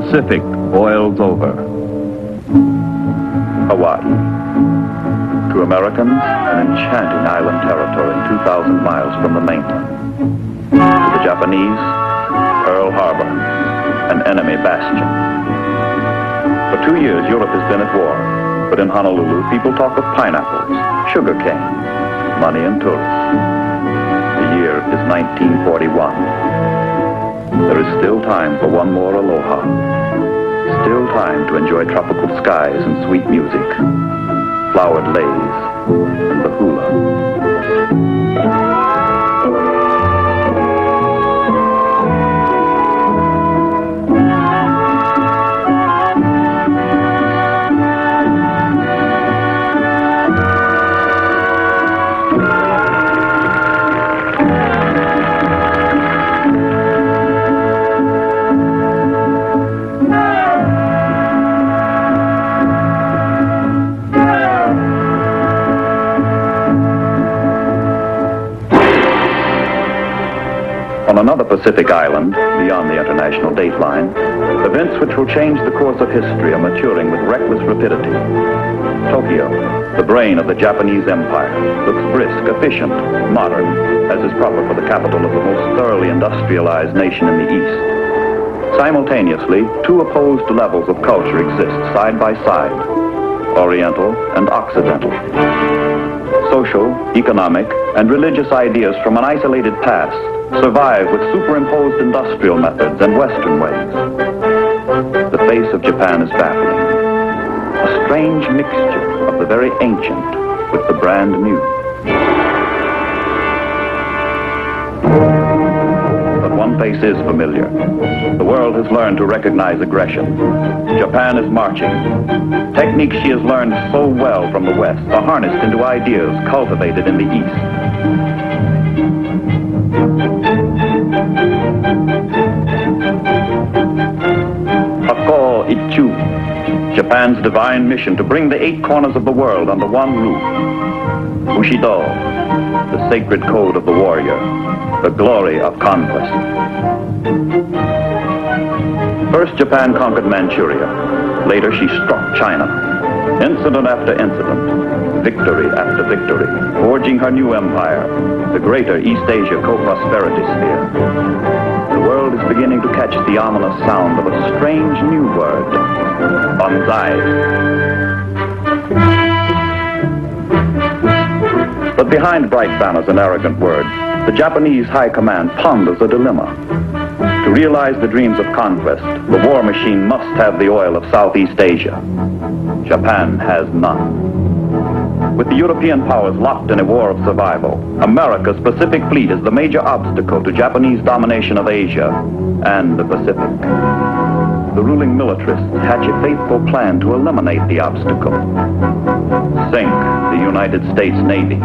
Pacific boils over. Hawaii. To Americans, an enchanting island territory 2,000 miles from the mainland. To the Japanese, Pearl Harbor, an enemy bastion. For 2 years, Europe has been at war. But in Honolulu, people talk of pineapples, sugar cane, money and tourists. The year is 1941. There is still time for one more aloha. Still time to enjoy tropical skies and sweet music, flowered leis, and the hula. On another Pacific island, beyond the international dateline, events which will change the course of history are maturing with reckless rapidity. Tokyo, the brain of the Japanese Empire, looks brisk, efficient, modern, as is proper for the capital of the most thoroughly industrialized nation in the East. Simultaneously, two opposed levels of culture exist side by side, Oriental and Occidental. Social, economic, and religious ideas from an isolated past survive with superimposed industrial methods and Western ways. The face of Japan is baffling. A strange mixture of the very ancient with the brand new. But one face is familiar. The world has learned to recognize aggression. Japan is marching. Techniques she has learned so well from the West are harnessed into ideas cultivated in the East. Hako Ichu, Japan's divine mission to bring the 8 corners of the world under one roof. Bushido, the sacred code of the warrior, the glory of conquest. First, Japan conquered Manchuria. Later, she struck China. Incident after incident, victory after victory, forging her new empire, the greater East Asia co-prosperity sphere. The world is beginning to catch the ominous sound of a strange new word, banzai. But behind bright banners and arrogant words, the Japanese high command ponders a dilemma. To realize the dreams of conquest, the war machine must have the oil of Southeast Asia. Japan has none. With the European powers locked in a war of survival, America's Pacific Fleet is the major obstacle to Japanese domination of Asia and the Pacific. The ruling militarists hatch a faithful plan to eliminate the obstacle. Sink the United States Navy.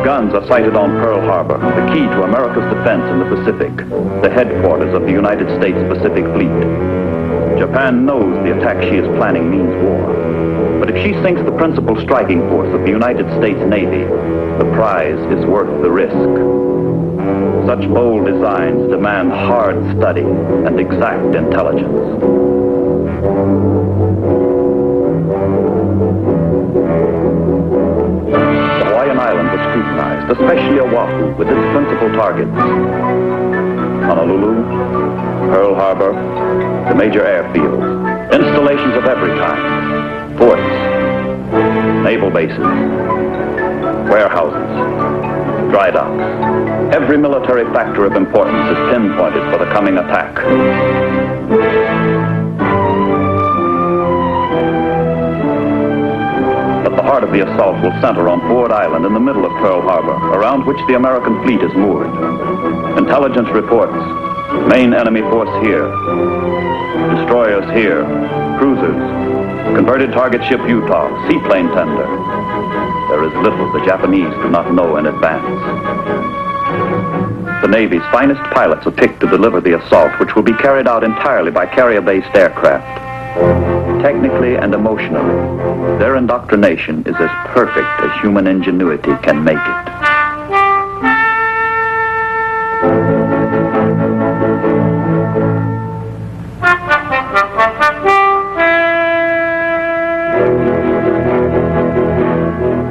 Guns are sighted on Pearl Harbor, the key to America's defense in the Pacific, the headquarters of the United States Pacific Fleet. Japan knows the attack she is planning means war. But if she sinks the principal striking force of the United States Navy, the prize is worth the risk. Such bold designs demand hard study and exact intelligence. The Hawaiian Islands are scrutinized, especially Oahu, with its principal targets. Honolulu, Pearl Harbor, the major airfields, installations of every kind, forts, naval bases, warehouses, dry docks. Every military factor of importance is pinpointed for the coming attack. But the heart of the assault will center on Ford Island in the middle of Pearl Harbor, around which the American fleet is moored. Intelligence reports, main enemy force here, destroyers here, cruisers, converted target ship Utah, seaplane tender. There is little the Japanese do not know in advance. The Navy's finest pilots are picked to deliver the assault, which will be carried out entirely by carrier-based aircraft. Technically and emotionally, their indoctrination is as perfect as human ingenuity can make it.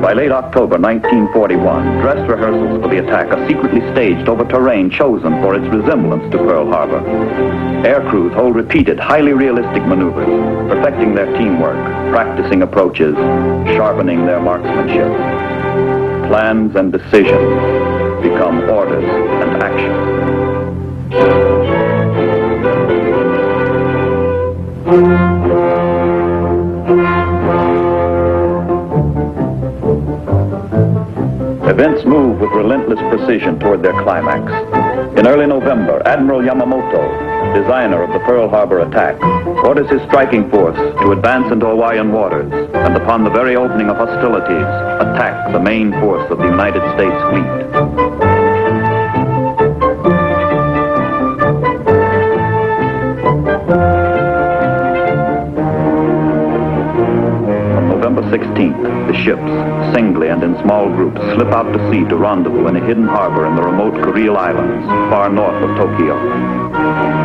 By late October 1941, dress rehearsals for the attack are secretly staged over terrain chosen for its resemblance to Pearl Harbor. Air crews hold repeated, highly realistic maneuvers, perfecting their teamwork, practicing approaches, sharpening their marksmanship. Plans and decisions become orders and action. Events move with relentless precision toward their climax. In early November, Admiral Yamamoto, designer of the Pearl Harbor attack, orders his striking force to advance into Hawaiian waters and upon the very opening of hostilities, attack the main force of the United States fleet. November 16th, the ships, singly and in small groups, slip out to sea to rendezvous in a hidden harbor in the remote Kuril Islands, far north of Tokyo.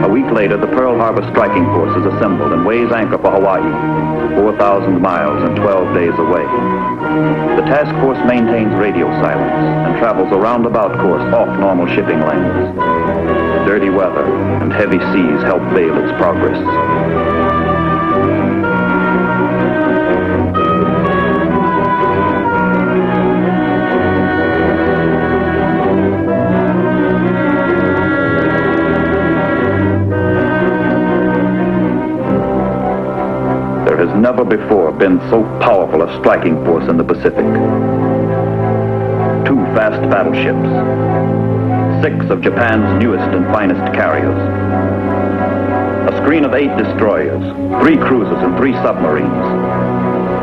A week later, the Pearl Harbor striking force is assembled and weighs anchor for Hawaii, 4,000 miles and 12 days away. The task force maintains radio silence and travels a roundabout course off normal shipping lanes. Dirty weather and heavy seas help veil its progress. There has never before been so powerful a striking force in the Pacific. 2 fast battleships, 6 of Japan's newest and finest carriers, a screen of 8 destroyers, 3 cruisers and 3 submarines.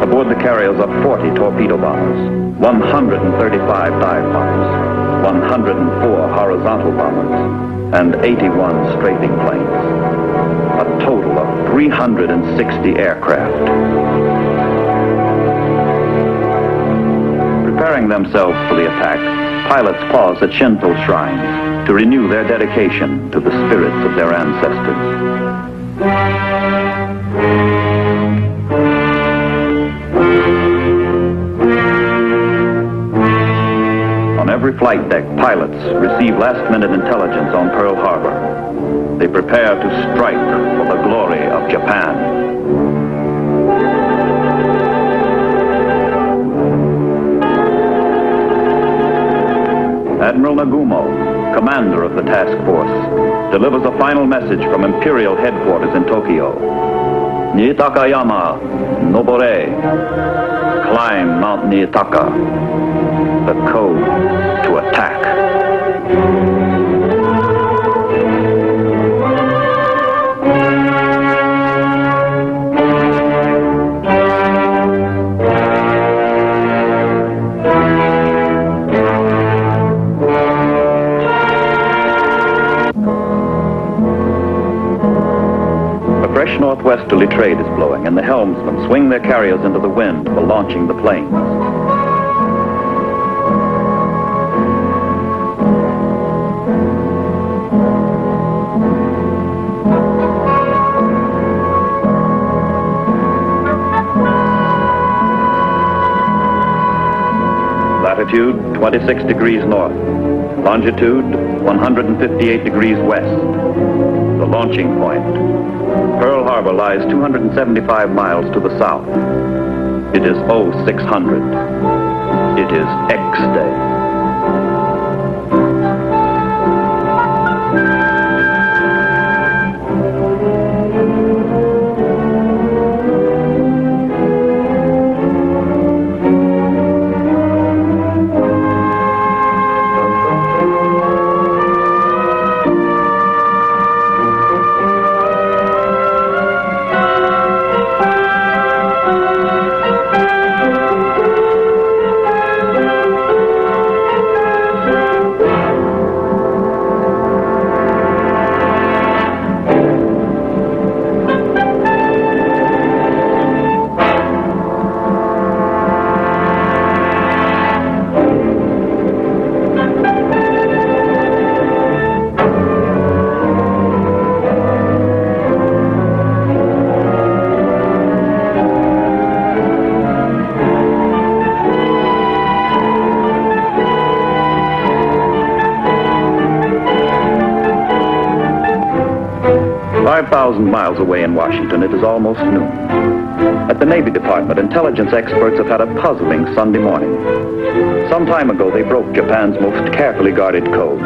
Aboard the carriers are 40 torpedo bombers, 135 dive bombers, 104 horizontal bombers, and 81 strafing planes. A total of 360 aircraft. Preparing themselves for the attack, pilots pause at Shinto shrines to renew their dedication to the spirits of their ancestors. On every flight deck, pilots receive last-minute intelligence on Pearl Harbor. They prepare to strike for the glory of Japan. Admiral Nagumo, commander of the task force, delivers a final message from Imperial headquarters in Tokyo. Niitakayama, nobore. Climb Mount Niitaka. The code to attack. Fresh northwesterly trade is blowing, and the helmsmen swing their carriers into the wind for launching the planes. Latitude 26 degrees north, longitude 158 degrees west. The launching point. Pearl Harbor lies 275 miles to the south. It is 0600. It is X Day. 5,000 miles away in Washington, it is almost noon. At the Navy Department, intelligence experts have had a puzzling Sunday morning. Some time ago, they broke Japan's most carefully guarded code.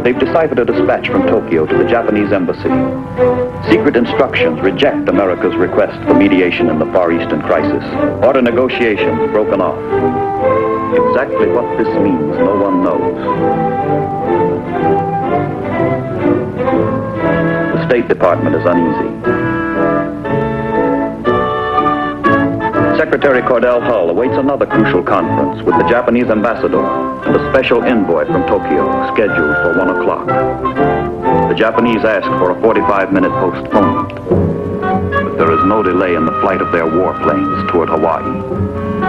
They've deciphered a dispatch from Tokyo to the Japanese embassy. Secret instructions reject America's request for mediation in the Far Eastern crisis. Order negotiations broken off. Exactly what this means, no one knows. The State Department is uneasy. Secretary Cordell Hull awaits another crucial conference with the Japanese ambassador and a special envoy from Tokyo scheduled for 1 o'clock. The Japanese ask for a 45-minute postponement, but there is no delay in the flight of their warplanes toward Hawaii.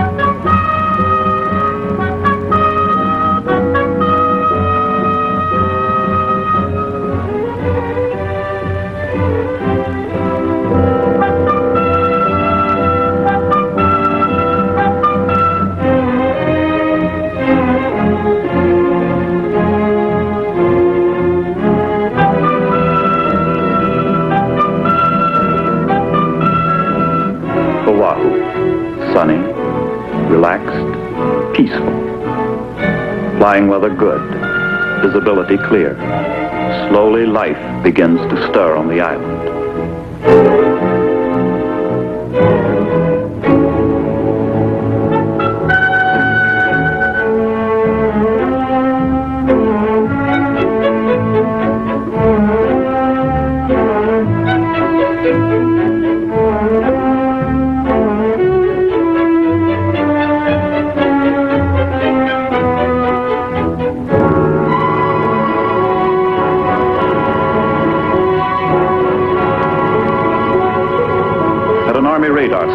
Sunny, relaxed, peaceful. Flying weather good, visibility clear. Slowly life begins to stir on the island.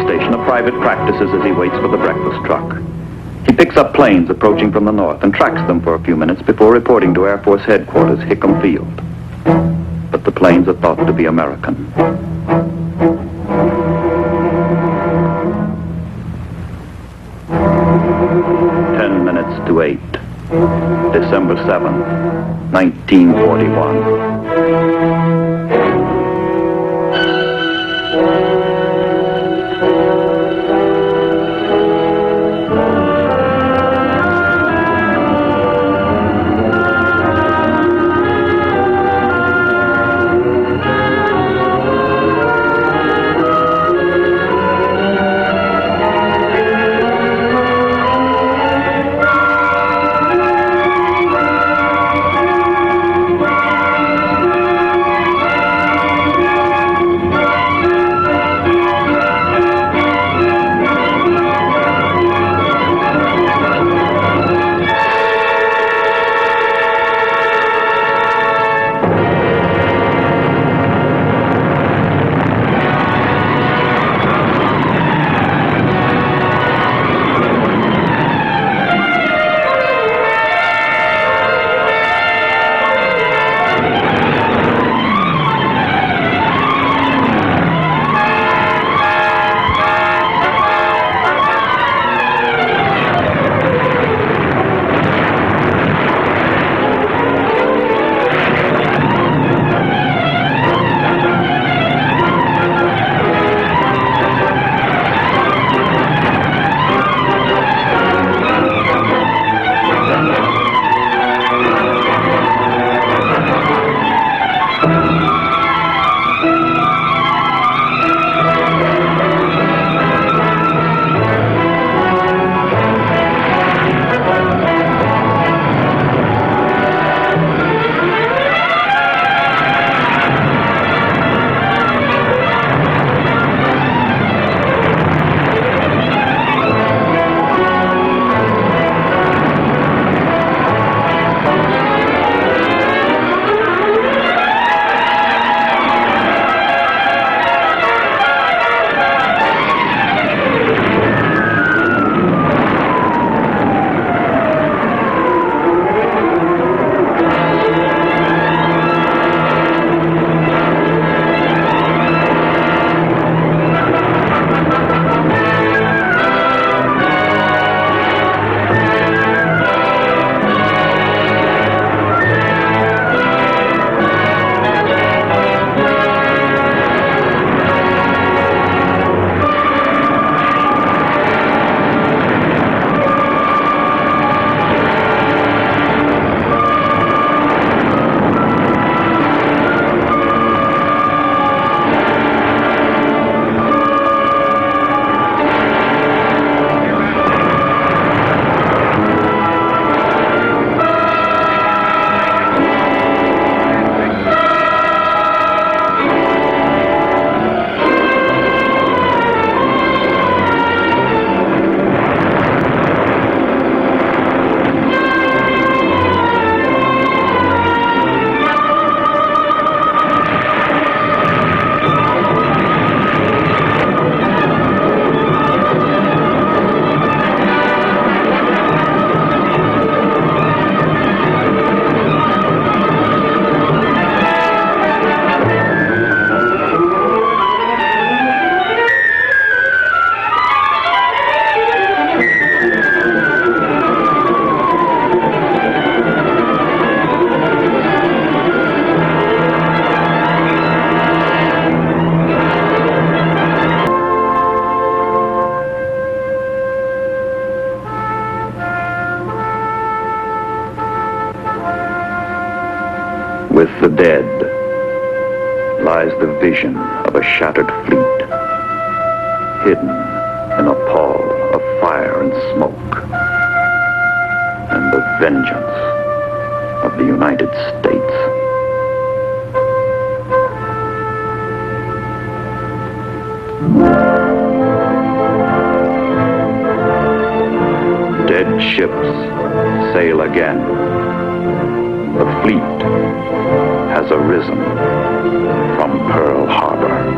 Station, a private practices as he waits for the breakfast truck. He picks up planes approaching from the north and tracks them for a few minutes before reporting to Air Force Headquarters, Hickam Field. But the planes are thought to be American. Ten minutes to 8. December 7th, 1941. Ahead lies the vision of a shattered fleet, hidden in a pall of fire and smoke, and the vengeance of the United States. Dead ships sail again. The fleet has arisen from Pearl Harbor.